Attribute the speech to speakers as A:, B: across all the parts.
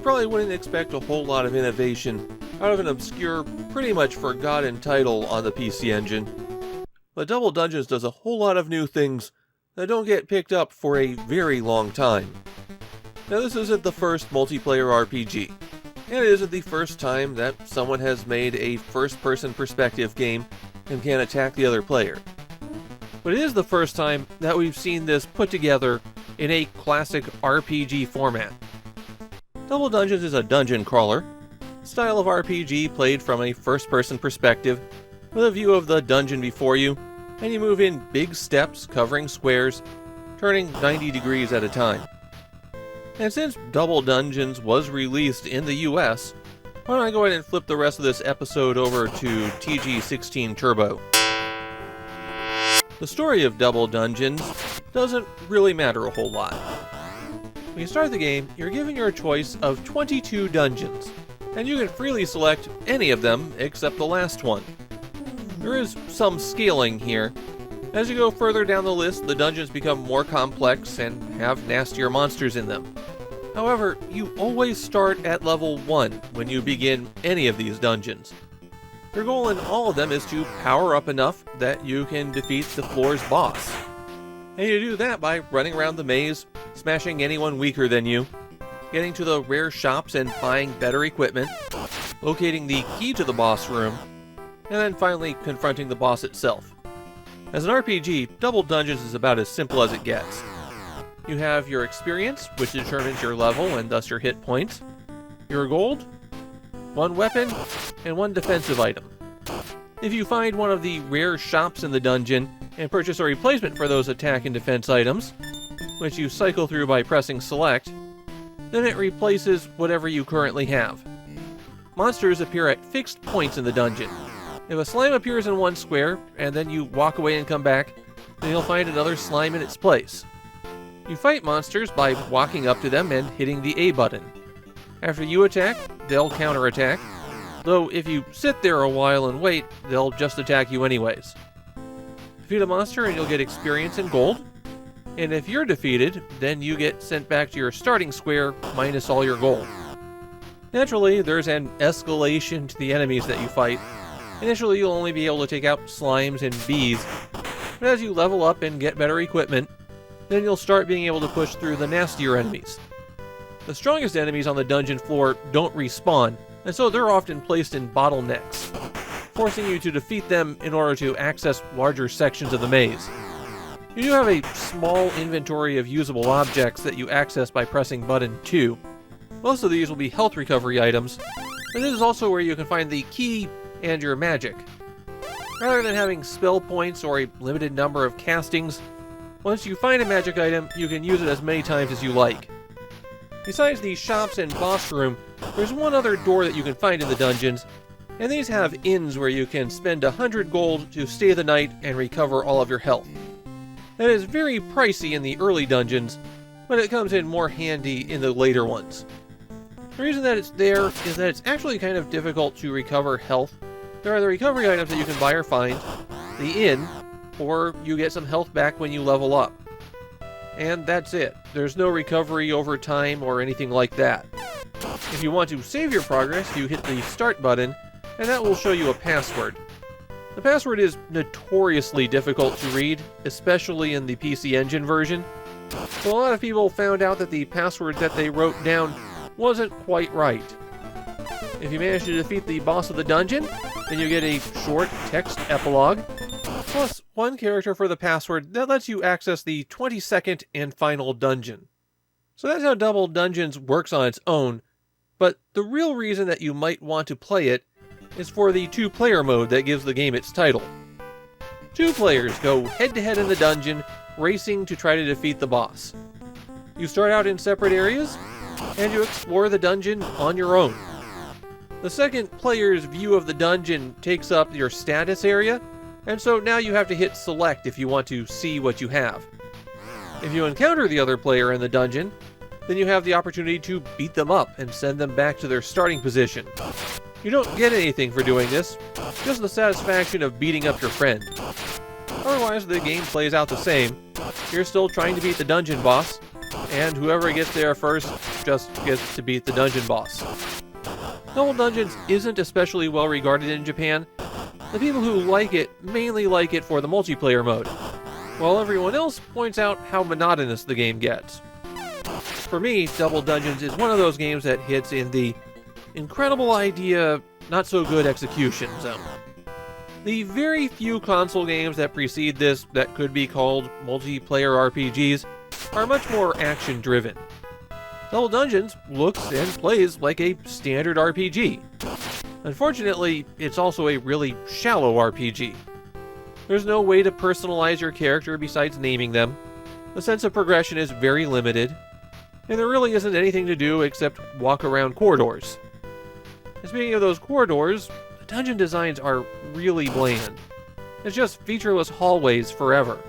A: probably wouldn't expect a whole lot of innovation out of an obscure, pretty much forgotten title on the PC Engine. But Double Dungeons does a whole lot of new things that don't get picked up for a very long time. Now, this isn't the first multiplayer RPG, and it isn't the first time that someone has made a first-person perspective game and can attack the other player. But it is the first time that we've seen this put together in a classic RPG format. Double Dungeons is a dungeon crawler, style of RPG played from a first-person perspective with a view of the dungeon before you, and you move in big steps covering squares, turning 90 degrees at a time. And since Double Dungeons was released in the US, why don't I go ahead and flip the rest of this episode over to TG16 Turbo. The story of Double Dungeons doesn't really matter a whole lot. When you start the game, you're given your choice of 22 dungeons, and you can freely select any of them except the last one. There is some scaling here. As you go further down the list, the dungeons become more complex and have nastier monsters in them. However, you always start at level 1 when you begin any of these dungeons. Your goal in all of them is to power up enough that you can defeat the floor's boss. And you do that by running around the maze, smashing anyone weaker than you, getting to the rare shops and buying better equipment, locating the key to the boss room, and then finally confronting the boss itself. As an RPG, Double Dungeons is about as simple as it gets. You have your experience, which determines your level and thus your hit points, your gold, one weapon, and one defensive item. If you find one of the rare shops in the dungeon and purchase a replacement for those attack and defense items, which you cycle through by pressing select, then it replaces whatever you currently have. Monsters appear at fixed points in the dungeon. If a slime appears in one square, and then you walk away and come back, then you'll find another slime in its place. You fight monsters by walking up to them and hitting the A button. After you attack, they'll counterattack, though if you sit there a while and wait, they'll just attack you anyways. Defeat a monster and you'll get experience and gold, and if you're defeated, then you get sent back to your starting square minus all your gold. Naturally, there's an escalation to the enemies that you fight. Initially, you'll only be able to take out slimes and bees, but as you level up and get better equipment, then you'll start being able to push through the nastier enemies. The strongest enemies on the dungeon floor don't respawn, and so they're often placed in bottlenecks, forcing you to defeat them in order to access larger sections of the maze. You do have a small inventory of usable objects that you access by pressing button 2. Most of these will be health recovery items, but this is also where you can find the key and your magic. Rather than having spell points or a limited number of castings, once you find a magic item, you can use it as many times as you like. Besides the shops and boss room, there's one other door that you can find in the dungeons, and these have inns where you can spend 100 gold to stay the night and recover all of your health. That is very pricey in the early dungeons, but it comes in more handy in the later ones. The reason that it's there is that it's actually kind of difficult to recover health. There are the recovery items that you can buy or find, the inn, or you get some health back when you level up. And that's it. There's no recovery over time or anything like that. If you want to save your progress, you hit the start button, and that will show you a password. The password is notoriously difficult to read, especially in the PC Engine version. So a lot of people found out that the password that they wrote down wasn't quite right. If you manage to defeat the boss of the dungeon, then you get a short text epilogue, plus one character for the password that lets you access the 22nd and final dungeon. So that's how Double Dungeons works on its own, but the real reason that you might want to play it is for the 2-player mode that gives the game its title. 2 players go head-to-head in the dungeon, racing to try to defeat the boss. You start out in separate areas, and you explore the dungeon on your own. The second player's view of the dungeon takes up your status area, and so now you have to hit select if you want to see what you have. If you encounter the other player in the dungeon, then you have the opportunity to beat them up and send them back to their starting position. You don't get anything for doing this, just the satisfaction of beating up your friend. Otherwise, the game plays out the same. You're still trying to beat the dungeon boss, and whoever gets there first just gets to beat the dungeon boss. Double Dungeons isn't especially well regarded in Japan. The people who like it mainly like it for the multiplayer mode, while everyone else points out how monotonous the game gets. For me, Double Dungeons is one of those games that hits in the incredible idea, not so good execution zone. The very few console games that precede this that could be called multiplayer RPGs are much more action-driven. Double Dungeons looks and plays like a standard RPG. Unfortunately, it's also a really shallow RPG. There's no way to personalize your character besides naming them. The sense of progression is very limited, and there really isn't anything to do except walk around corridors. And speaking of those corridors, the dungeon designs are really bland. It's just featureless hallways forever.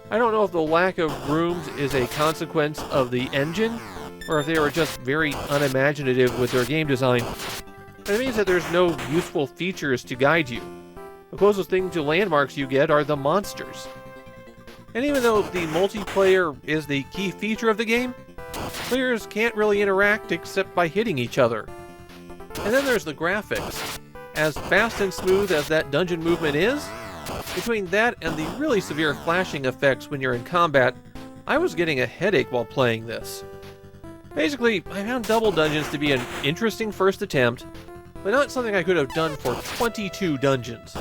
A: I don't know if the lack of rooms is a consequence of the engine, or if they were just very unimaginative with their game design. But it means that there's no useful features to guide you. The closest thing to landmarks you get are the monsters. And even though the multiplayer is the key feature of the game, players can't really interact except by hitting each other. And then there's the graphics. As fast and smooth as that dungeon movement is, between that and the really severe flashing effects when you're in combat, I was getting a headache while playing this. Basically, I found Double Dungeons to be an interesting first attempt, but not something I could have done for 22 dungeons.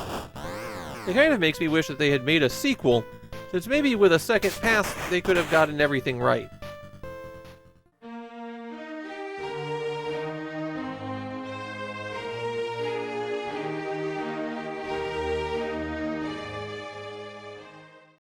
A: It kind of makes me wish that they had made a sequel, since maybe with a second pass they could have gotten everything right.